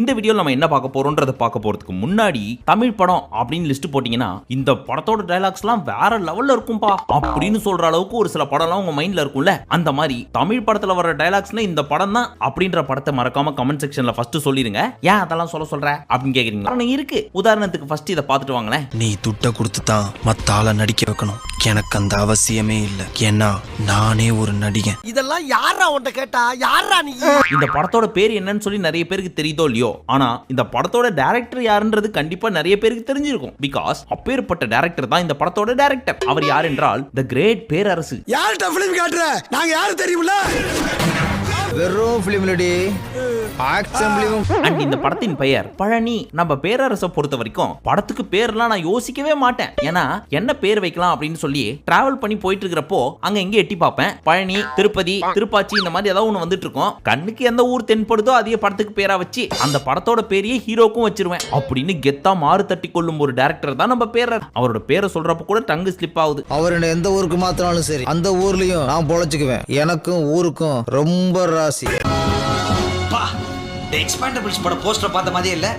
இந்த வீடியோல நம்ம என்ன பார்க்க போறோம்ன்றத பார்க்க போறதுக்கு முன்னாடி தமிழ் படம் அப்படின்னு லிஸ்ட் போட்டீங்கன்னா இந்த படத்தோட டயலாக்ஸ்லாம் வேற லெவல்ல இருக்கும்பா அப்படின்னு சொல்ற அளவுக்கு ஒரு சில படம்லாம் உங்க மைண்ட்ல இருக்கும்ல. அந்த மாதிரி தமிழ் படத்துல வர டயலாக்ஸ்ல இந்த படம் தான் அப்படின்ற படத்தை மறக்காம கமெண்ட் செக்ஷன்ல ஃபர்ஸ்ட் சொல்லிருங்க. ஏன் அதெல்லாம் சொல்ற அப்படின்னு கேக்குறீங்க. இருக்கு உதாரணத்துக்கு ஃபர்ஸ்ட் இதை பார்த்துட்டு வாங்களேன். நீ துட்ட கொடுத்து தான் மத்த ஆளை நடிக்க வைக்கணும், எனக்கு அந்த அவசியமே இல்லை, ஏன்னா நானே ஒரு நடிகன். இதெல்லாம் யாரா உன்கிட்ட கேட்டா, யாரா நீ? இந்த படத்தோட பேர் என்னன்னு சொல்லி நிறைய பேருக்கு தெரியுதோ இல்லையோ, ஆனா இந்த படத்தோட டைரக்டர் யாருன்றது கண்டிப்பா நிறைய பேருக்கு தெரிஞ்சிருக்கும். பிகாஸ் அப்பேற்பட்ட டைரக்டர் தான் இந்த படத்தோட டைரக்டர். அவர் யார் என்றால் தி கிரேட் பேரரசு. யார்கிட்ட பிலிம் காட்டுற? நாங்க யாரும் தெரியுமில்ல? வெறும் பிலிம்லடி ஆக்ஷன் பிலிம். அண்ட் இந்த படத்தின் பெயர் பழனி. நம்ம பேரரசை பொறுத்த வரைக்கும் படத்துக்கு பேர்லாம் நான் யோசிக்கவே மாட்டேன். ஏன்னா என்ன பேர் வைக்கலாம் அப்படின்னு சொல்லி டிராவல் பண்ணி போயிட்டு இருக்கிறப்போ அங்க எங்க எட்டி பார்ப்பேன், பழனி, திருப்பதி, திருப்பாச்சி இந்த மாதிரி ஏதாவது ஒண்ணு வந்துட்டு இருக்கும். கண்ணுக்கு எந்த ஊர் தென்படுதோ அதே படத்துக்கு பேரா வச்சு அந்த படத்தோட பேரையே ஹீரோக்கும் வச்சிருவேன் அப்படின்னு கெத்தா மாறு தட்டி கொள்ளும் ஒரு டைரக்டர் தான் நம்ம பேரர். அவரோட பேரை சொல்றப்ப கூட டங்கு ஸ்லிப் ஆகுது. அவர் எந்த ஊருக்கு மாத்தினாலும் சரி அந்த ஊர்லயும் நான் பொழைச்சுக்குவேன். எனக்கும் ஊருக்கும் ரொம்ப ராசி. எக்ஸ்பேண்டபிள்ஸ் பட போஸ்டர் பார்த்த மாதிரியே இல்ல,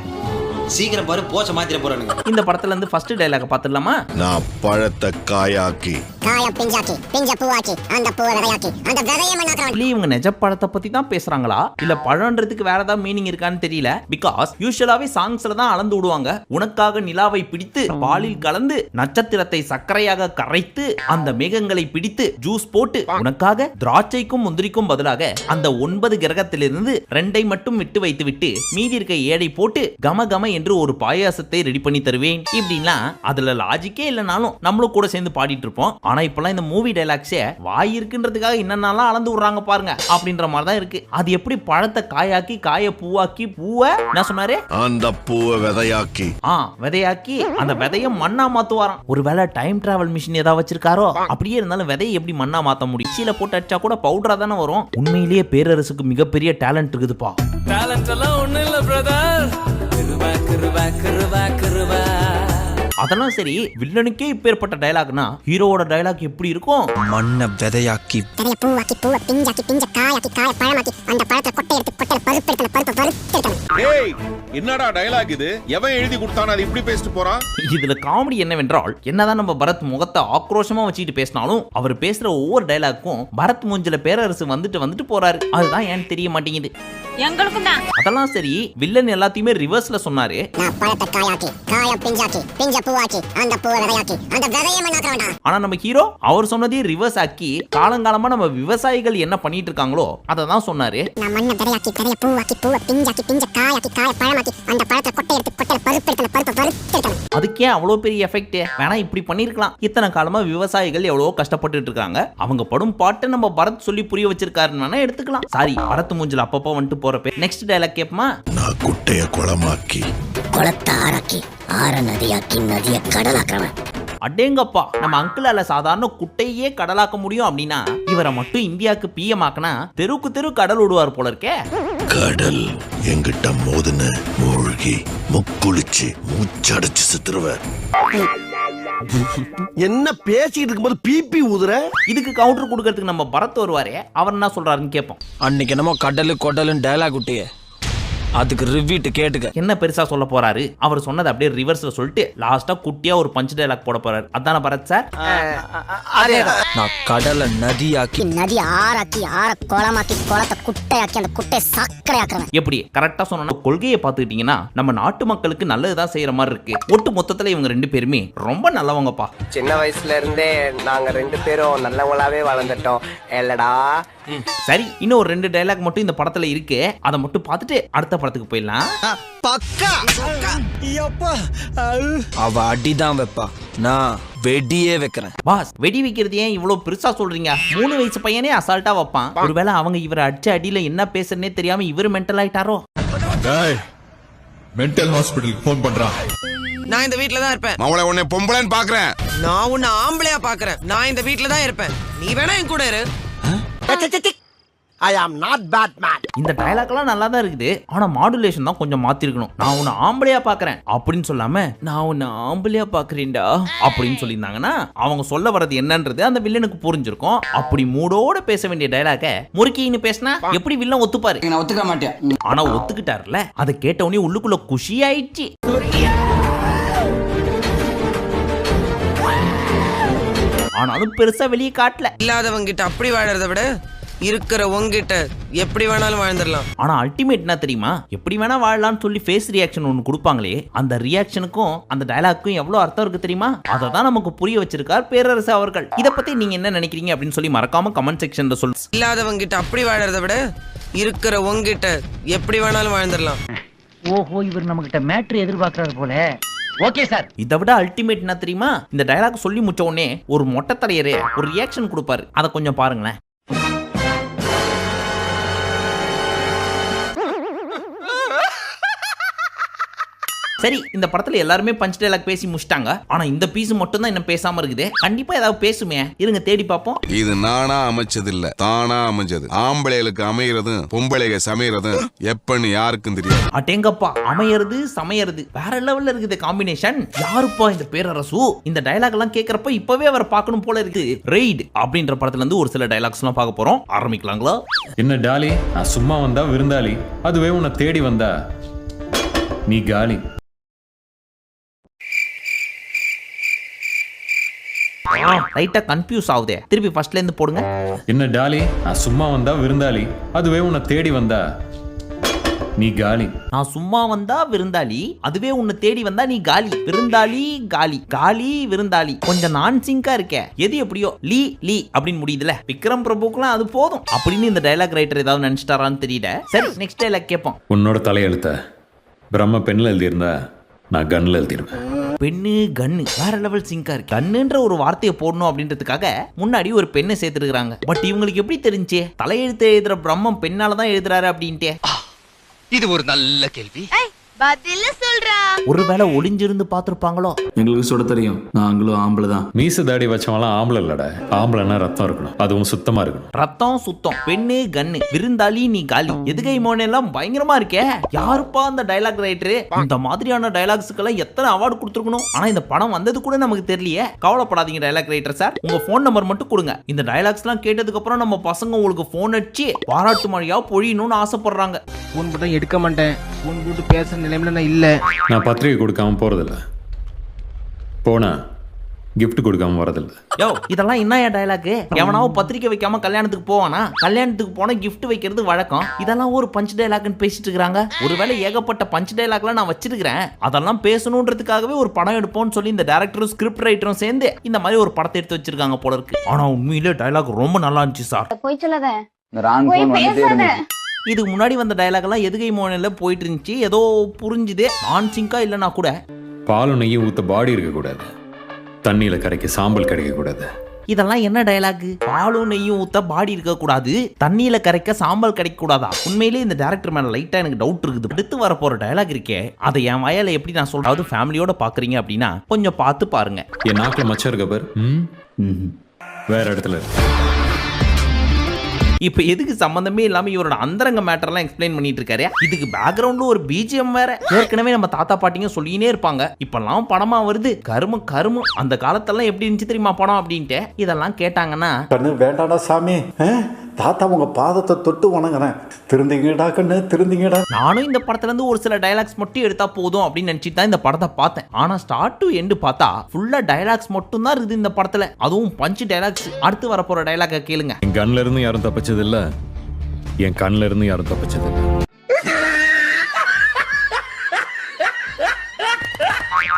சீக்கிரம் பாரு போச்ச மாத்திர போறானுங்க. இந்த படத்துல இருந்து ஃபர்ஸ்ட் டயலாக் பாத்துடலாமா? நான் பழத்தை காயாக்கி காய பிஞ்சாக்கி பிஞ்ச பூவாக்கி அந்த பூவை விதையாக்கி அந்த விதையை மண்ணாக்குறாங்க. இவங்க நிஜ படத்தை பத்தி தான் பேசுறாங்களா இல்ல பழம்ன்றதுக்கு வேற ஏதாவது மீனிங் இருக்கான்னு தெரியல. பிகாஸ் யூசுவலாவே சாங்ஸ்ல தான் அளந்து விடுவாங்க. உனக்காக நிலாவை பிடித்து பாலில் கலந்து நட்சத்திரத்தை சர்க்கரையாக கரைத்து அந்த மேகங்களை பிடித்து ஜூஸ் போட்டு உனக்காக திராட்சைக்கும் முந்திரிக்கும் பதிலாக அந்த 9 கிரகத்திலிருந்து 2 மட்டும் விட்டு வைத்து விட்டு மீதி இருக்க 7 போட்டு கம கம என்று ஒரு பாயாசத்தை ரெடி பண்ணி தருவேன். இப்படின்னா அதுல லாஜிக்கே இல்லைனாலும் நம்மளும் கூட சேர்ந்து பாடிட்டு இருப்போம். ஆனா இப்பெல்லாம் இந்த மூவி டைலாக்ஸே வாய் இருக்குன்றதுக்காக என்னென்னலாம் அளந்து விடுறாங்க பாருங்க அப்படின்ற மாதிரி தான் இருக்கு. அது எப்படி பழத்தை காயாக்கி காய பூவாக்கி பூவை என்ன சொன்னாரு, அந்த பூவை விதையாக்கி விதையாக்கி அந்த விதைய மண்ணா மாத்துவாராம். ஒருவேளை டைம் டிராவல் மிஷின் ஏதாவது வச்சிருக்காரோ? அப்படியே இருந்தாலும் விதையை எப்படி மண்ணா மாத்த முடியும்? சீல போட்டு அடிச்சா கூட பவுடரா தானே வரும். உண்மையிலேயே பேரரசுக்கு மிகப்பெரிய டேலண்ட் இருக்குதுப்பா. டேலண்ட் எல்லாம் ஒண்ணு இல்ல பிரதர். அதெல்லாம் சரி, வில்லனுக்கே இப்பேற்பட்ட டயலாக்னா ஹீரோவோட டயலாக் எப்படி இருக்கும்? மண்ணை விதையாக்கி விதைய பூவாக்கி பூவை பிஞ்சாக்கி பிஞ்ச காயாக்கி காய பழமாக்கி அந்த பழத்தை கொட்டை எடுத்து கொட்டையில பருப்பு எடுத்து பருப்பை வறுத்து எடுக்கணும். ஏய் என்னடா டயலாக் இது? எவன் எழுதி கொடுத்தானே அது இப்படி பேசிட்டு போறான்? இதுல காமெடி என்னவென்றால், என்னதான் நம்ம பரத் முகத்தை ஆக்ரோஷமா வச்சுட்டு பேசினாலும் அவர் பேசுற ஒவ்வொரு டயலாக்கும் பரத் மூஞ்சில பேரரசு வந்துட்டு போறாரு. அதுதான் ஏன்னு தெரிய மாட்டேங்குது. எங்களுக்கும் தான். அதெல்லாம் சரி, வில்லன் எல்லாத்தையுமே ரிவர்ஸ்ல சொன்னாரு. நான் பழத்தை காயாக்கி காய பிஞ்சாக்கி பிஞ்ச பூவாக்கி அந்த பூவை விதையாக்கி அந்த விதையை மண்ணாக்குறான்டா. ஆனா நம்ம ஹீரோ அவர் சொன்னதே ரிவர்ஸ் ஆக்கி காலங்காலமா நம்ம விவசாயிகள் என்ன பண்ணிட்டு இருக்காங்களோ அதை தான் சொன்னாரு. நான் மண்ணை விதையாக்கி விதைய பூவாக்கி பூவை பிஞ்சாக்கி பிஞ்ச காயாக்கி காய பழமாக்கி அந்த பழத்தை கொட்டை எடுத்து கொட்டையில பருப்பு எடுத்து பருப்பை வறுத்து எடுக்கணும். அதுக்கே அவ்வளவு பெரிய எஃபெக்ட் வேணா இப்படி பண்ணிருக்கலாம். இத்தனை காலமா விவசாயிகள் எவ்வளவோ கஷ்டப்பட்டு இருக்காங்க. அவங்க படும் பாட்டை நம்ம பரத் சொல்லி புரிய வச்சிருக்காருன்னு வேணா எடுத்துக்கலாம். சாரி, பரத் மூஞ்சில அப்பப்போ வந்துட்டு போறப்ப நெக்ஸ்ட் டயலாக் கேப்பமா? நான் குட்டைய குளமாக்கி குளத்தை ஆராக்கி ஆற நதியாக்கி நதிய கடலாக்குறவன். அடேங்கப்பா, நம்ம அங்கிளால சாதாரண குட்டையே கடலாக்க முடியும் அப்படின்னா இவரை மட்டும் இந்தியாவுக்கு பிஎம் ஆக்கினா தெருக்கு தெரு கடல் விடுவார் போல இருக்கே. கடல் எங்கிட்ட மோதுன மூழ்கி முக்குளிச்சு மூச்சடைச்சு செத்துருவேன். என்ன பேசிட்டு இருக்கும்போது பிபி ஊதுற? இதுக்கு கவுண்டர் கொடுக்கறதுக்கு நம்ம பரத் வருவாரே, அவர் என்ன சொல்றாருன்னு கேட்போம். அன்னைக்கு என்னமோ கடலு கொடலுன்னு டயலாக் விட்டியே, அதுக்கு ரிவ்யூட்டு கேட்டுக்க. என்ன பெருசா சொல்ல போறாரு? அவர் சொன்னதை அப்படியே ரிவர்ஸ்ல சொல்லிட்டு லாஸ்டா குட்டியா ஒரு பஞ்ச் டயலாக் போட போறாரு. அதான பரத் சார்? நான் கடலை நதியாக்கி நதிய ஆராக்கி ஆற குளமாக்கி குளத்தை குட்டையாக்கி அந்த குட்டையை சர்க்கரையாக்குறவன். எப்படி கரெக்டா சொன்ன கொள்கையை பார்த்துக்கிட்டீங்கன்னா நம்ம நாட்டு மக்களுக்கு நல்லதுதான் செய்யற மாதிரி இருக்கு. ஒட்டு மொத்தத்துல இவங்க 2 பேருமே ரொம்ப நல்லவங்கப்பா. சின்ன வயசுல இருந்தே நாங்க 2 பேரும் நல்லவங்களாவே வளர்ந்துட்டோம் இல்லடா. சரி, இன்னும் ஒரு 2 டயலாக் மட்டும் இந்த படத்துல இருக்கு. அதை மட்டும் பார்த்துட்டு அடுத்த படத்துக்கு போயிடலாம். பக்கா அவ அடிதான் வைப்பா, நான் வெடியே வைக்கிறேன். பாஸ், வெடி வைக்கிறது ஏன் இவ்வளவு பெருசா சொல்றீங்க? 3 வயசு பையனே அசால்ட்டா வைப்பான். ஒருவேளை அவங்க இவரை அடிச்ச அடியில என்ன பேசுறனே தெரியாம இவரு மென்டல் ஆயிட்டாரோ? மென்டல் ஹாஸ்பிடலுக்கு போன் பண்றான். நான் இந்த வீட்ல தான் இருப்பேன். அவளை உன்னை பொம்பளைன்னு பாக்குறேன். நான் உன்னை ஆம்பளையா பாக்குறேன். நான் இந்த வீட்ல தான் இருப்பேன். நீ வேணா என் கூட இரு. ஐ ஆம் நாட் பேட் மேன். இந்த டயலாக்லாம் நல்லா தான் இருக்குது, ஆனா மாடுலேஷன் தான் கொஞ்சம் மாத்திருக்கணும். நான் உன்னை ஆம்பளையா பாக்குறேன் அப்படின்னு சொல்லாம நான் உன்னை ஆம்பளையா பாக்குறேன்டா அப்படின்னு சொல்லியிருந்தாங்கன்னா அவங்க சொல்ல வர்றது என்னன்றது அந்த வில்லனுக்கு புரிஞ்சிருக்கும். அப்படி மூடோட பேச வேண்டிய டயலாக முறுக்கின்னு பேசினா எப்படி வில்லன் ஒத்துப்பாரு? நான் ஒத்துக்க மாட்டேன். ஆனா ஒத்துக்கிட்டாருல, அதை கேட்ட உடனே உள்ளுக்குள்ள குஷி ஆயிடுச்சு. ஆனாலும் பெருசா வெளியே காட்டல. இல்லாதவங்க கிட்ட அப்படி வாழறத விட இருக்கிற உங்ககிட்ட எப்படி வேணாலும் வாழ்ந்துடலாம். ஆனா அல்டிமேட் என்ன தெரியுமா, எப்படி வேணா வாழலாம்னு சொல்லி ஃபேஸ் ரியாக்ஷன் ஒன்னு கொடுப்பாங்களே, அந்த ரியாக்ஷனுக்கும் அந்த டயலாக்கும் எவ்வளவு அர்த்தம் இருக்கு தெரியுமா? அதை தான் நமக்கு புரிய வச்சிருக்கார் பேரரசு அவர்கள். இத பத்தி நீங்க என்ன நினைக்கிறீங்க அப்படின்னு சொல்லி மறக்காம கமெண்ட் செக்ஷன்ல சொல்லுங்க. இல்லாதவங்க கிட்ட அப்படி வாழறத விட இருக்கிற உங்ககிட்ட எப்படி வேணாலும் வாழ்ந்துடலாம். ஓஹோ, இவர் நம்ம கிட்ட மேட்ரு எதிர்பார்க்கறாரு போல. Okay sir. இதை விட அல்டிமேட் என்ன தெரியுமா, இந்த டயலாக் சொல்லி முடிச்ச உடனே ஒரு மொட்டை தலையரே ஒரு ரியாக்ஷன் கொடுப்பாரு. அதை கொஞ்சம் பாருங்களேன். சரி, இந்த படத்துல எல்லாருமே பஞ்ச் டயலாக் பேசி முடிச்சிட்டாங்க. ஆனா இந்த பீஸ் மட்டும் தான் இன்னும் பேசாம இருக்குது. கண்டிப்பா ஏதாவது பேசுமே, இருங்க தேடி பார்ப்போம். இது நானா அமைச்சது இல்ல, தானா அமைஞ்சது. ஆம்பளைகளுக்கு அமையறதும் பொம்பளைக சமையறதும் எப்பன்னு யாருக்கும் தெரியாது. அட்டேங்கப்பா, அமையறது சமையறது வேற லெவல்ல இருக்குது காம்பினேஷன். யாருப்பா இந்த பேரரசு? இந்த டயலாக் எல்லாம் கேட்கறப்ப இப்பவே அவரை பார்க்கணும் போல இருக்கு. ரெய்ட் அப்படின்ற படத்துல இருந்து ஒரு சில டயலாக்ஸ் எல்லாம் பார்க்க போறோம். ஆரம்பிக்கலாங்களா? என்ன டாலி, நான் சும்மா வந்தா விருந்தாளி, அதுவே உன்னை தேடி வந்தா நீ காலி. லைட்டா கன்ஃபியூஸ் ஆகுதே, திருப்பி ஃபர்ஸ்ட்ல இருந்து போடுங்க. என்ன டாலி, நான் சும்மா வந்தா விருந்தாளி, அதுவே உன்னை தேடி வந்தா நீ காலி. நான் சும்மா வந்தா விருந்தாளி, அதுவே உன்னை தேடி வந்தா நீ காலி. விருந்தாளி காலி, காலி விருந்தாளி. கொஞ்சம் நான் சிங்கா இருக்கே. எது எப்படியோ லீ லீ அப்படின்னு முடியுதுல. விக்ரம் பிரபுக்குலாம் அது போதும் அப்படின்னு இந்த டயலாக் ரைட்டர் ஏதாவது நினைச்சிட்டாரான்னு தெரியல. சரி, நெக்ஸ்ட் டயலாக் கேட்போம். உன்னோட தலையெழுத்த பிரம்ம பெண்ணில் எழுதியிருந்தா நான் கண்ணில் எழுதிருவேன். பெண்ணு கன்னு வேற லெவல் சிங்கா இருக்கு. கண்ணுன்ற ஒரு வார்த்தையை போடணும் அப்படின்றதுக்காக முன்னாடி ஒரு பெண்ணை சேர்த்துருக்காங்க. பட் இவங்களுக்கு எப்படி தெரிஞ்சே தலையெழுத்து எழுதுற பிரம்மம் பெண்ணாலதான் எழுதுறாரு அப்படின்ட்டு? இது ஒரு நல்ல கேள்வி. பதில சொல்றா. ஒருவேளை ஒளிஞ்சிருந்து பார்த்திருப்பாங்களோ? எங்களுக்கு சொல்ல தெரியும், நாங்களும் ஆம்பளை தான். மீச தாடி வச்சவங்களாம் ஆம்பளை இல்லடா. ஆம்பளைன்னா ரத்தம் இருக்கணும், அதுவும் சுத்தமா இருக்கணும். ரத்தம் சுத்தம், பெண்ணு கன்னு, விருந்தாளி நீ காலி, எதுகை மோனே எல்லாம் பயங்கரமா இருக்கே. யாருப்பா அந்த டயலாக் ரைட்டரு? இந்த மாதிரியான டயலாக்ஸுக்கெல்லாம் எத்தனை அவார்டு கொடுத்துருக்கணும். ஆனா இந்த படம் வந்தது கூட நமக்கு தெரியலையே. கவலைப்படாதீங்க டயலாக் ரைட்டர் சார், உங்க போன் நம்பர் மட்டும் கொடுங்க. இந்த டயலாக்ஸ் எல்லாம் கேட்டதுக்கு அப்புறம் நம்ம பசங்க உங்களுக்கு போன் அடிச்சு பாராட்டு மழையா பொழியணும்னு ஆசைப்படுறாங்க. போன் போட்டு எடுக்க மாட்டேன். போன் போட்டு பேசுற நிலைமையில நான் இல்ல. நான் பத்திரிகை கொடுக்காம போறதில்ல, போனா கிஃப்ட் கொடுக்காம வரதில்ல. யோ, இதெல்லாம் என்ன டயலாக்? எவனாவும் பத்திரிக்கை வைக்காம கல்யாணத்துக்கு போவானா? கல்யாணத்துக்கு போனா கிஃப்ட் வைக்கிறது வழக்கம். இதெல்லாம் ஒரு பஞ்ச் டயலாக்னு பேசிட்டு இருக்காங்க. ஒருவேளை ஏகப்பட்ட பஞ்ச் டயலாக்லாம் நான் வச்சிருக்கிறேன், அதெல்லாம் பேசணுன்றதுக்காகவே ஒரு படம் எடுப்போம்னு சொல்லி இந்த டைரக்டரும் ஸ்கிரிப்ட் ரைட்டரும் சேர்ந்து இந்த மாதிரி ஒரு படத்தை எடுத்து வச்சிருக்காங்க போல இருக்கு. ஆனா உண்மையிலே டயலாக் ரொம்ப நல்லா இருந்துச்சு சார். போய் சொல்லாத. இதுக்கு முன்னாடி வந்த டயலாக் எல்லாம் எதுகை மோனில போயிட்டு இருந்துச்சு. ஏதோ புரிஞ்சுதே. நான் சிங்கா இல்லைனா கூட பாலும் நெய்யும் ஊத்த பாடி இருக்க கூடாது, தண்ணியில கரைக்க சாம்பல் கிடைக்க கூடாது. இதெல்லாம் என்ன டயலாக்? பாலும் நெய்யும் ஊத்த பாடி இருக்க கூடாது, தண்ணியில கரைக்க சாம்பல் கிடைக்க கூடாதா? உண்மையிலேயே இந்த டைரக்டர் மேல லைட்டா எனக்கு டவுட் இருக்குது. அடுத்து வர போற டயலாக் இருக்கே, அதை என் வயல எப்படி நான் சொல்றது? ஃபேமிலியோட பாக்குறீங்க அப்படின்னா கொஞ்சம் பார்த்து பாருங்க. என் நாக்குல மச்சம் இருக்க பாரு, வேற இடத்துல இருக்கு. இப்ப எதுக்கு சம்பந்தமே இல்லாம இவரோட அந்தரங்க மேட்டர்லாம் எக்ஸ்பிளைன் பண்ணிட்டு இருக்காரு? இதுக்கு பேக்ரவுண்ட்ல ஒரு பிஜிஎம் வேற. ஏற்கனவே நம்ம தாத்தா பாட்டிங்க சொல்லினே இருப்பாங்க, இப்பெல்லாம் படமா வருது கருமு கருமு. அந்த காலத்தெல்லாம் எப்படி இருந்துச்சு தெரியுமா படம் அப்படின்ட்டு? இதெல்லாம் கேட்டாங்கன்னா கண்ணு வேண்டாடா சாமி, தாத்தா உங்க பாதத்தை தொட்டு வணங்குறேன், திருந்திங்கடா கண்ணு திருந்திங்கடா. நானும் இந்த படத்துல இருந்து ஒரு சில டயலாக்ஸ் மட்டும் எடுத்தா போதும் அப்படின்னு நினைச்சிட்டு தான் இந்த படத்தை பார்த்தேன். ஆனா ஸ்டார்ட் டு எண்டு பார்த்தா ஃபுல்லா டயலாக்ஸ் மட்டும் தான் இருக்குது இந்த படத்துல, அதுவும் பஞ்ச் டயலாக்ஸ். அடுத்து வர போற டயலாக கேளுங்க. என் கண்ணில இருந்து யாரும் தப்பிச்சது இல்ல, என் கண்ணில இருந்து யாரும் தப்பிச்சது இல்ல.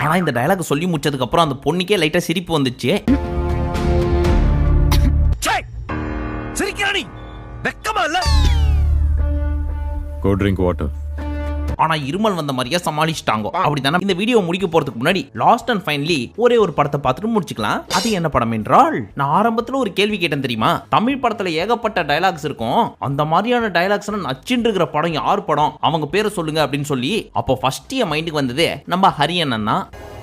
ஆனா இந்த டயலாக் சொல்லி முடிச்சதுக்கு அப்புறம் அந்த பொண்ணுக்கே லைட்டா சிரிப்பு வந்துச்சு. சிரிக்கிறானி வெக்கமா இல்ல? கோ ட்ரிங்க் வாட்டர். ஆனா இருமல் வந்த மாதிரியா சமாளிச்சிட்டாங்க. அப்படித்தானே? இந்த வீடியோ முடிக்க போறதுக்கு முன்னாடி லாஸ்ட் அண்ட் ஃபைனலி ஒரே ஒரு படத்தை பார்த்துட்டு முடிச்சுக்கலாம். அது என்ன படம் என்றால், நான் ஆரம்பத்துல ஒரு கேள்வி கேட்டேன் தெரியுமா? தமிழ் படத்துல ஏகப்பட்ட டயலாக்ஸ் இருக்கும், அந்த மாதிரியான டயலாக்ஸ் நச்சுன்னு இருக்கிற படம் யார் படம், அவங்க பேரை சொல்லுங்க அப்படின்னு சொல்லி. அப்போ ஃபர்ஸ்ட் என் மைண்டுக்கு வந்தது நம்ம ஹரியன் அண்ணா.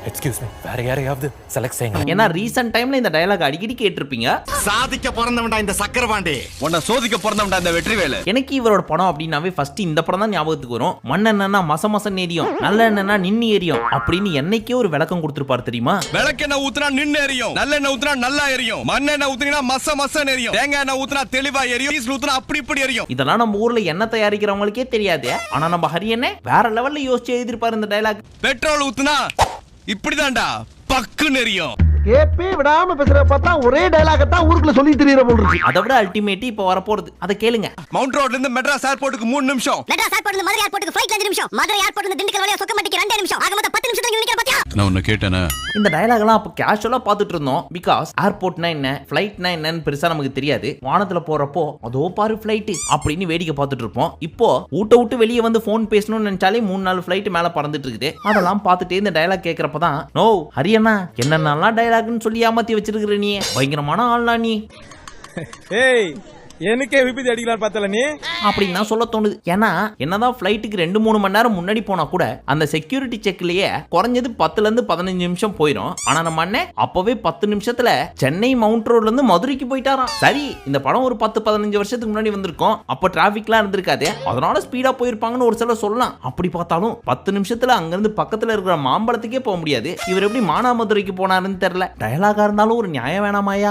எக்ஸ்கியூஸ் மீ வேற யாரையாவது செலக்ட் செய்யுங்க. ஏன்னா ரீசன்ட் டைம்ல இந்த டயலாக் அடிக்கடி கேட்டிருப்பீங்க. சாதிக்க பிறந்தவன்டா இந்த சக்கரவாண்டி, உன்னை சோதிக்க பிறந்தவன்டா இந்த வெற்றிவேலு. எனக்கு இவரோட படம் அப்படின்னாவே ஃபர்ஸ்ட் இந்த படம் தான் ஞாபகத்துக்கு வரும். மண்ணெண்ணா மச மசன் எரியும், நல்ல எண்ணெய்னா நின்னு எரியும் அப்படின்னு என்னைக்கே ஒரு விளக்கம் கொடுத்திருப்பாரு தெரியுமா? விளக்கெண்ணெய் ஊத்துனா நின்னு எரியும், நல்லெண்ணெய் ஊத்துனா நல்லா எரியும், மண்ணெண்ணெய் ஊத்துனா மச மசன் எரியும், தேங்காய் எண்ணெய் ஊத்துனா தெளிவா எரியும், டீசல் ஊத்துனா அப்படி இப்படி எரியும். இதெல்லாம் நம்ம ஊர்ல எண்ணெய் தயாரிக்கிறவங்களுக்கே தெரியாது. ஆனா நம்ம ஹரியண்ணே வேற லெவல்ல யோசிச்சு எழுதிருப்பாரு இந்த டயலாக். பெட்ரோல் ஊத்துனா இப்படிதான்டா பக்குன்னு எரியும். கேப்பே விடாம பேசுற பார்த்தா ஒரே டயலாக தான் ஊருக்குள்ள சொல்லி தெரியற போல இருக்கு. அதை விட அல்டிமேட் இப்ப வரப்போறது, அதை கேளுங்க. மவுண்ட் ரோட்ல இருந்து மெட்ராஸ் ஏர்போர்ட்டுக்கு 3 நிமிஷம், மெட்ராஸ் ஏர்போர்ட்ல இருந்து மதுரை ஏர்போர்ட்டுக்கு ஃளைட்ல 5 நிமிஷம், மதுரை ஏர்போர்ட்ல இருந்து திண்டுக்கல் வழியா சொக்கம்பட்டிக்கு 2 நிமிஷம், ஆக மொத்தம் 10 நிமிஷத்துல நிக்கிற பாத்தியா? நான் உன்னை கேட்டேனே. இந்த டயலாக் எல்லாம் அப்ப கேஷுவலா பாத்துட்டு இருந்தோம். பிகாஸ் ஏர்போர்ட்னா என்ன, ஃளைட்னா என்னன்னு பெருசா நமக்கு தெரியாது. வானத்துல போறப்போ அதோ பாரு ஃளைட் அப்படின்னு வேடிக்கை பார்த்துட்டு இருப்போம். இப்போ ஊட்ட விட்டு வெளியே வந்து போன் பேசணும்னு நினைச்சாலே 3-4 ஃளைட் மேல பறந்துட்டு இருக்குது. அதெல்லாம் பார்த்துட்டு இந்த டயலாக் கேட்கறப்பதான் நோ ஹரியண்ணா என்னென்னலாம் டயலாக்னு சொல்லி ஏமாத்தி வச்சிருக்கிற நீ, பயங்கரமான ஆள்னா நீ. ஏய் எனக்கே விபத்து அடிக்கலாம் பார்த்தல நீ அப்படின்னு தான் சொல்ல தோணுது. ஏன்னா என்னதான் ஃபிளைட்டுக்கு 2-3 மணி நேரம் முன்னாடி போனா கூட அந்த செக்யூரிட்டி செக்லயே குறைஞ்சது 10ல இருந்து 15 நிமிஷம் போயிடும். ஆனா நம்ம அண்ணன் அப்பவே 10 நிமிஷத்துல சென்னை மவுண்ட் ரோட்ல இருந்து மதுரைக்கு போயிட்டாராம். சரி இந்த படம் ஒரு 10-15 வருஷத்துக்கு முன்னாடி வந்திருக்கும், அப்ப டிராபிக்லாம் இருந்திருக்காது, அதனால ஸ்பீடா போயிருப்பாங்கன்னு ஒரு சிலர் சொல்லலாம். அப்படி பார்த்தாலும் 10 நிமிஷத்துல அங்கிருந்து பக்கத்துல இருக்கிற மாம்பழத்துக்கே போக முடியாது. இவர் எப்படி மானாமதுரைக்கு போனாருன்னு தெரியல. டயலாகா இருந்தாலும் ஒரு நியாயம் வேணாமாயா?